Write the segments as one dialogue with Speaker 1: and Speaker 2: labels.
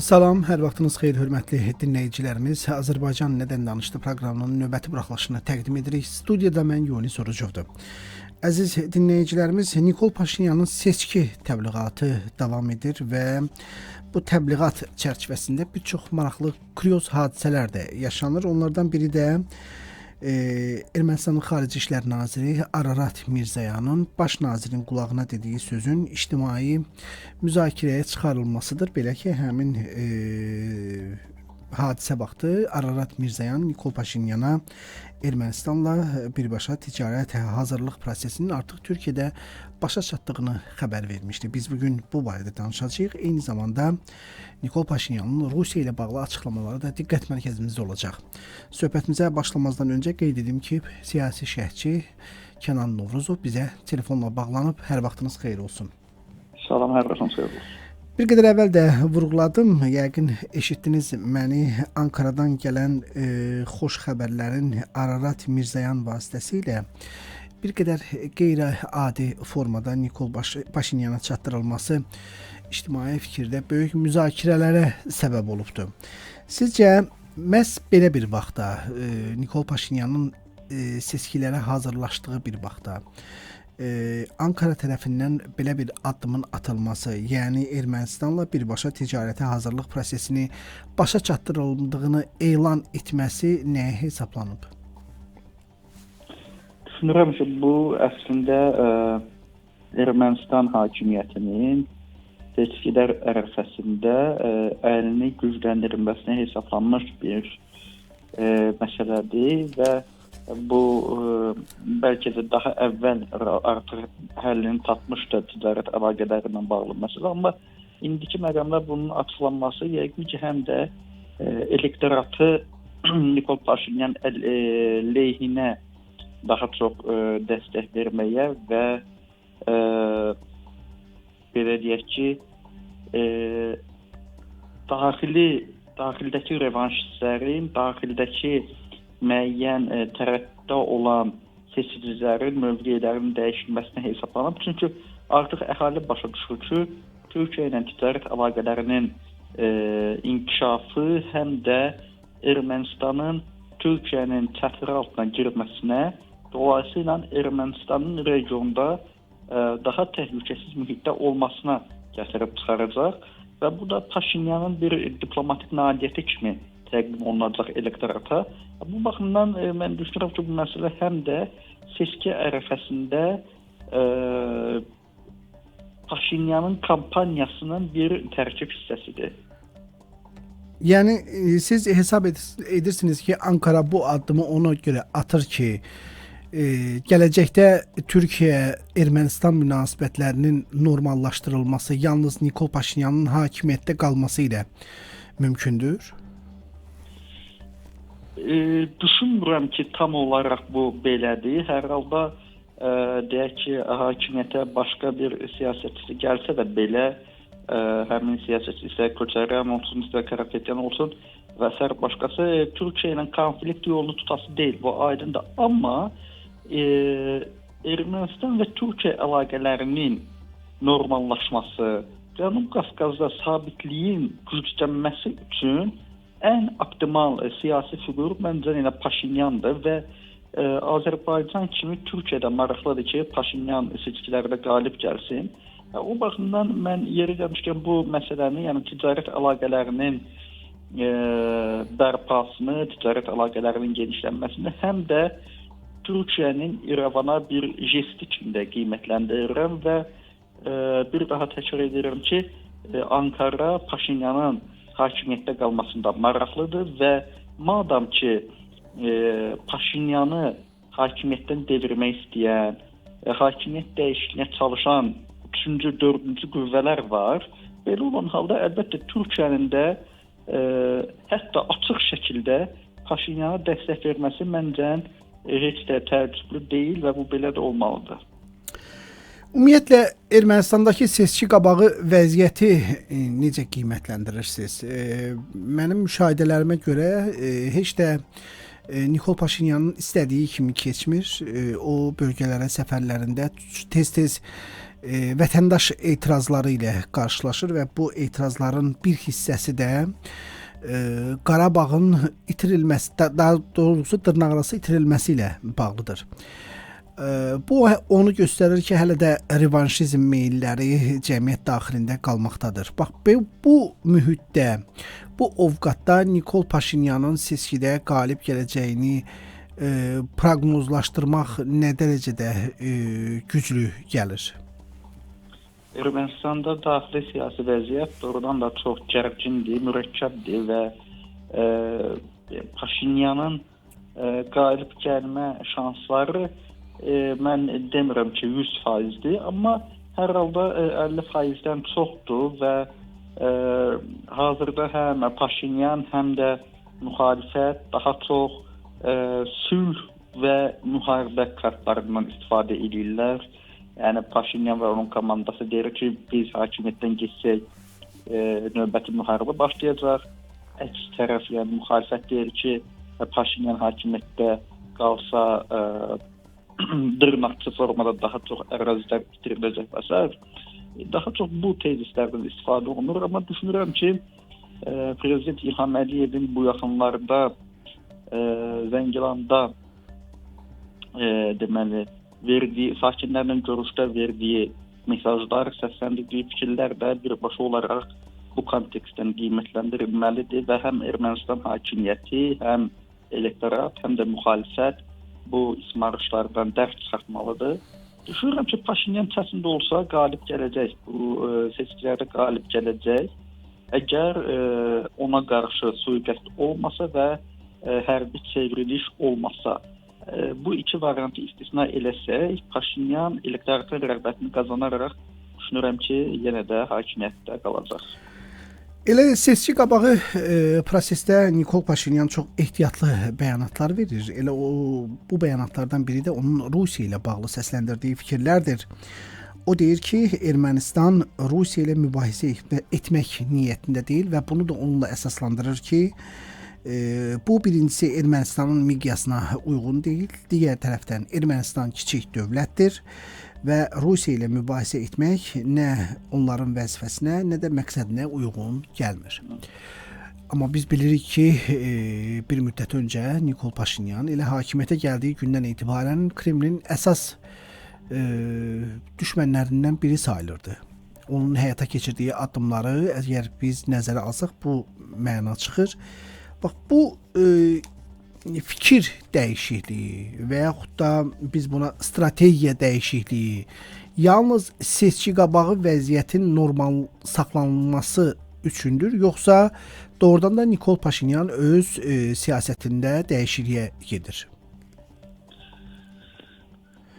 Speaker 1: Salam, hər vaxtınız xeyir, hörmətli dinləyicilərimiz. Azərbaycan Nədən Danışdı proqramının növbəti buraxılışını təqdim edirik. Studiyada mən Yunis Orucovdur. Əziz dinləyicilərimiz, Nikol Paşinyanın seçki təbliğatı davam edir və bu təbliğat çərçivəsində bir çox maraqlı kuryoz hadisələr də yaşanır. Onlardan biri də Ermənistanın Xarici İşlər Naziri Ararat Mirzoyanın baş nazirin qulağına dediyi sözün ictimai müzakirəyə çıxarılmasıdır. Belə ki, həmin hadisə vaxtı Ararat Mirzoyan Nikol Paşinyana Ermənistanla birbaşa ticarət hazırlıq prosesinin artıq Türkiyədə başa çatdığını xəbər vermişdi. Biz bugün bu barədə danışacağıq. Eyni zamanda Nikol Paşinyanın Rusiya ilə bağlı açıqlamaları da diqqət mərkəzimizdə olacaq. Söhbətimizə başlamazdan öncə qeyd edim ki, siyasi şərhçi Kənan Novruzov bizə telefonla bağlanıb. Hər vaxtınız xeyir olsun.
Speaker 2: Salam, hər vaxtınız xeyir olsun.
Speaker 1: Bir qədər əvvəl də vurğuladım, yəqin eşitdiniz məni, Ankaradan gələn xoş xəbərlərin Ararat Mirzoyan vasitəsilə bir qədər qeyri-adi formada Nikol Paşinyana çatdırılması ictimai fikirdə böyük müzakirələrə səbəb olubdur. Sizcə, məhz belə bir vaxtda, Nikol Paşinyanın seçkilərə hazırlaşdığı bir vaxtda, Ankara tərəfindən belə bir addımın atılması, yəni Ermənistanla birbaşa ticarətə hazırlıq prosesini başa çatdırıldığını elan etməsi nəyə hesablanıb?
Speaker 2: Düşünürəm ki, bu əslində Ermənistan hakimiyyətinin seçkilər ərəfəsində əlini gücləndirilməsinə hesablanmış bir məsələdir və bu bəlkə də daha əvvəl artıq həllini tapmışdı ticarət əlaqələrindən bağlı məsələ, amma indiki məqamda bunun açıqlanması yəqin ki, həm də elektoratı Nikol Paşinyan əleyhinə daha çox dəstək verməyə və belə deyək ki, daxildəki revanşistlərin, daxildəki müəyyən tərəfdə olan seçicilərin mövqelərinin dəyişilməsinə hesablanıb. Çünki artıq əhali başa düşür ki, Türkiyə ilə ticarət əlaqələrinin inkişafı həm də Ermənistanın Türkiyənin çətiri altına girməsinə, dolayısıyla Ermənistanın regionda daha təhlükəsiz mühitdə olmasına gətirib çıxaracaq və bu da Paşinyanın bir diplomatik nailiyyəti kimi təqdim olunacaq elektorata. Bu baxımdan mən düşünürəm ki, bu məsələ həm də seçki ərəfəsində Paşinyanın kampaniyasının bir tərkib hissəsidir.
Speaker 1: Yəni siz hesab edirsiniz ki, Ankara bu addımı ona görə atır ki, gələcəkdə Türkiyə-Ermənistan münasibətlərinin normallaşdırılması yalnız Nikol Paşinyanın hakimiyyətdə qalması ilə mümkündür?
Speaker 2: Düşünmürəm ki, tam olaraq bu belədir. Hər halda deyək ki, hakimiyyətə başqa bir siyasətçi gəlsə də belə, həmin siyasətçi isə Köçəryan olsun, isə Karapetyan olsun və sair başqası Türkiyə ilə konflikt yolunu tutası deyil, bu aydındır. Amma Ermənistan və Türkiyə əlaqələrinin normallaşması, Cənub Qafqazda sabitliyin güclənməsi üçün ən optimal siyasi fiqur məncə yenə Paşinyandır və Azərbaycan kimi Türkiyədə maraqlıdır ki, Paşinyan seçkilərdə qalib gəlsin. O baxımdan mən yeri gəlmişkən bu məsələni, yəni ticarət əlaqələrinin bərpasını, ticarət əlaqələrinin genişlənməsini həm də Türkiyənin İrəvana bir jesti kimi də qiymətləndirirəm və bir daha təkrar edirəm ki, Ankara Paşinyanın hakimiyyətdə qalmasında maraqlıdır və madam ki, Paşinyanı hakimiyyətdən devirmək istəyən, hakimiyyət dəyişikliyə çalışan 3-cü, 4-cü qüvvələr var. Belə olan halda əlbəttə Türkiyənin də hətta açıq şəkildə Paşinyana dəstək verməsi məncə heç də təəccüblü deyil və bu belə də olmalıdır.
Speaker 1: Ümumiyyətlə, Ermənistandakı seçki qabağı vəziyyəti necə qiymətləndirirsiniz? Mənim müşahidələrimə görə heç də Nikol Paşinyanın istədiyi kimi keçmir. O bölgələrə səfərlərində tez-tez vətəndaş etirazları ilə qarşılaşır və bu etirazların bir hissəsi də Qarabağın itirilməsi, daha doğrusu dırnaqarası itirilməsi ilə bağlıdır. Bu onu göstərir ki, hələ də revanşizm meylləri cəmiyyət daxilində qalmaqdadır. Bax, bu mühitdə, bu ovqatda Nikol Paşinyanın seçkidə qalib gələcəyini proqnozlaşdırmaq nə dərəcədə güclü gəlir?
Speaker 2: Ermənistanda daxili siyasi vəziyyət doğrudan da çox gərgindir, mürəkkəbdir və Paşinyanın qalib gəlmə şansları mən demirəm ki 100%-dir, amma hər halda 50%-dən çoxdur və hazırda həm Paşinyan, həm də müxalifət daha çox sülh və müharibə kartlarından istifadə edirlər. Yəni Paşinyan və onun komandası deyir ki, biz hakimiyyətdən geçsək növbəti müharibə başlayacaq. Əks tərəf, yəni müxalifət deyir ki, Paşinyan hakimiyyətdə qalsa dırnaqçı formada daha çox ərazilər itiriləcək və s. Daha çox bu tezislərdən istifadə olunur, amma düşünürəm ki, Prezident İlham Əliyevin bu yaxınlarda Zəngilanda deməli verdiyi, sakinlərlə görüşdə verdiyi mesajlar, səsləndirdiyi fikirlər də birbaşa olaraq bu kontekstdən qiymətləndirilməlidir və həm Ermənistan hakimiyyəti, həm elektorat, həm də müxalifət bu ismarışlardan dərs çıxartmalıdır. Düşünürəm ki, Paşinyan çəsində olsa qalib gələcək, bu seçkilərdə qalib gələcək. Əgər ona qarşı sui-qəsd olmasa və hərbi çevriliş olmasa, bu iki variantı istisna eləsək, Paşinyan elektoratın rəğbətini qazanaraq düşünürəm ki, yenə də hakimiyyətdə qalacaq.
Speaker 1: Elə seçki qabağı prosesdə Nikol Paşinyan çox ehtiyatlı bəyanatlar verir. Elə bu bəyanatlardan biri də onun Rusiya ilə bağlı səsləndirdiyi fikirlərdir. O deyir ki, Ermənistan Rusiya ilə mübahisə etmək niyyətində deyil və bunu da onunla əsaslandırır ki, bu birincisi Ermənistanın miqyasına uyğun deyil. Digər tərəfdən Ermənistan kiçik dövlətdir və Rusiya ilə mübahisə etmək nə onların vəzifəsinə, nə də məqsədinə uyğun gəlmir. Amma biz bilirik ki, bir müddət öncə Nikol Paşinyan elə hakimiyyətə gəldiyi gündən etibarən Kremlin əsas düşmənlərindən biri sayılırdı. Onun həyata keçirdiyi addımları əgər biz nəzərə alsaq, bu məna çıxır. Bax, bu fikir dəyişikliyi və yaxud da biz buna strategiya dəyişikliyi yalnız seçki qabağı vəziyyətin normal saxlanılması üçündür, yoxsa doğrudan da Nikol Paşinyan öz siyasətində dəyişikliyə gedir?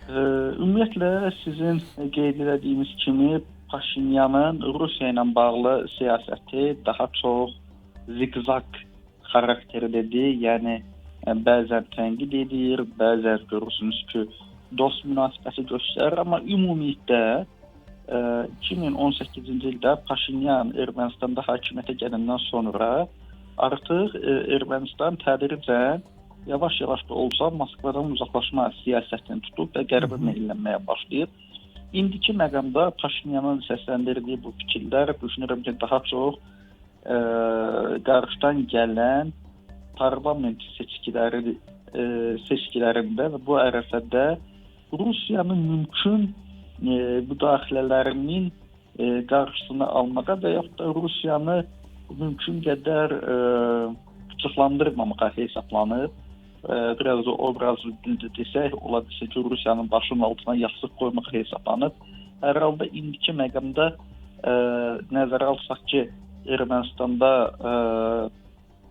Speaker 2: Ümumiyyətlə sizin qeyd etdiyiniz kimi Paşinyanın Rusiya ilə bağlı siyasəti daha çox zigzag xarakterlidir. Yəni bəzən tənqid edir, bəzən görürsünüz ki, dost münasibəti göstərir, amma ümumilikdə 2018-ci ildə Paşinyan Ermənistanda hakimiyyətə gələndən sonra artıq Ermənistan tədricən yavaş-yavaş da olsa Moskvadan uzaqlaşma siyasətini tutub və qərbə meylənməyə başlayıb. İndiki məqamda Paşinyanın səsləndirdiyi bu fikirlər düşünürəm ki, daha çox qarşıdan gələn parlament seçkilərində və bu ərəfədə Rusiyanın mümkün müdaxilələrinin qarşısını almağa və yaxud da Rusiyanı mümkün qədər qıcıqlandırmamağa hesablanıb. Biraz da obrazlı dildə desək, ola bilsə ki, Rusiyanın başının altına yasıq qoymaq hesablanıb. Hər halda indiki məqamda nəzərə alsaq ki, Ermənistanda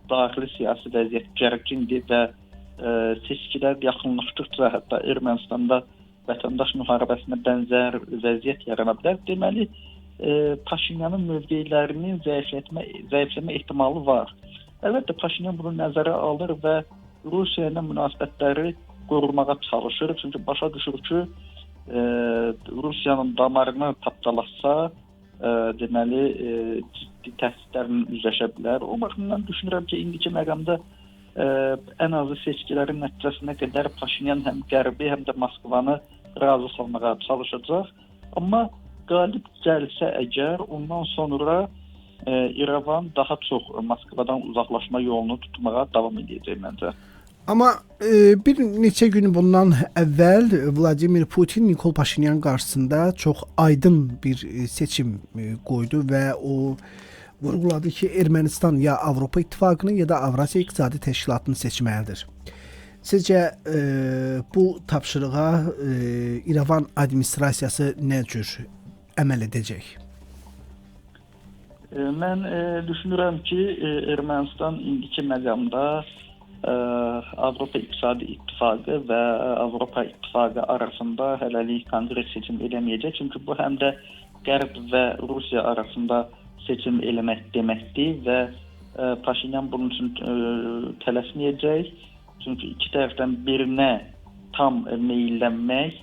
Speaker 2: daxili siyasi vəziyyət gərgindir və seçkilər yaxınlaşdıqca hətta Ermənistanda vətəndaş müharibəsinə bənzər vəziyyət yarana bilər. Deməli, Paşinyanın mövqelərinin zəifləmə ehtimalı var. Əlbəttə, Paşinyan bunu nəzərə alır və Rusiya ilə münasibətləri qorumağa çalışır. Çünki başa düşür ki, Rusiyanın damarını tapdalatsa, deməli, ciddi təhdidlərlə üzləşə bilər. O baxımdan düşünürəm ki, indiki məqamda ən azı seçkilərin nəticəsinə qədər Paşinyan həm Qərbi, həm də Moskvanı razı salmağa çalışacaq. Amma qalib gəlsə əgər, ondan sonra İrəvan daha çox Moskvadan uzaqlaşma yolunu tutmağa davam edəcək məncə.
Speaker 1: Amma bir neçə gün bundan əvvəl Vladimir Putin Nikol Paşinyan qarşısında çox aydın bir seçim qoydu və o vurğuladı ki, Ermənistan ya Avropa İttifaqını ya da Avrasiya İqtisadi Təşkilatını seçməlidir. Sizcə bu tapşırığa İrəvan administrasiyası nə cür əməl edəcək?
Speaker 2: Mən düşünürəm ki, Ermənistan indiki məqamda Avropa İqtisadi İttifaqı və Avropa İttifaqı arasında hələlik konkret seçim eləməyəcək. Çünki bu həm də Qərb və Rusiya arasında seçim eləmək deməkdir və Paşinyan bunun üçün tələsməyəcək. Çünki iki tərəfdən birinə tam meyllənmək,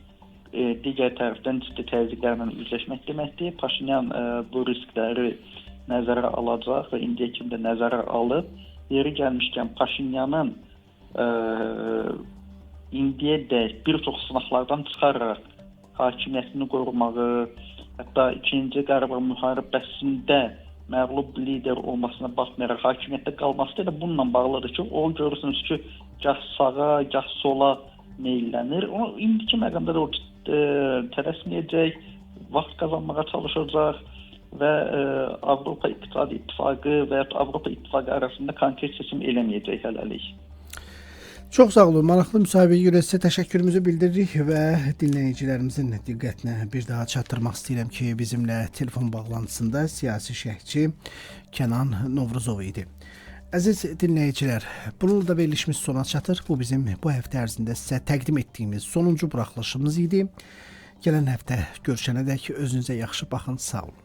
Speaker 2: digər tərəfdən ciddi təzyiqlərlə üzləşmək deməkdir. Paşinyan bu riskləri nəzərə alacaq və indiyə kimi də nəzərə alıb. Yeri gəlmişkən Paşinyanın indiyədək bir çox sınaqlardan çıxararaq hakimiyyətini qorumağı, hətta 2-ci Qarabağ müharibəsində məğlub lider olmasına baxmayaraq hakimiyyətdə qalması da bununla bağlıdır ki, o görürsünüz ki, gah sağa, gah sola meyllənir. O indiki məqamda da o tələsməyəcək, vaxt qazanmağa çalışacaq və Avropa İqtisadi İttifaqı və ya Avropa İttifaqı arasında konkret seçim eləməyəcək hələlik.
Speaker 1: Çox sağ olun. Maraqlı müsahibəyə görə sizə təşəkkürümüzü bildiririk və dinləyicilərimizin diqqətinə bir daha çatdırmaq istəyirəm ki, bizimlə telefon bağlantısında siyasi şərhçi Kənan Novruzov idi. Əziz dinləyicilər, bununla da verilişimiz sona çatır. Bu bizim bu həftə ərzində sizə təqdim etdiyimiz sonuncu buraxılışımız idi. Gələn həftə görüşənədək özünüzə yaxşı baxın, sağ olun.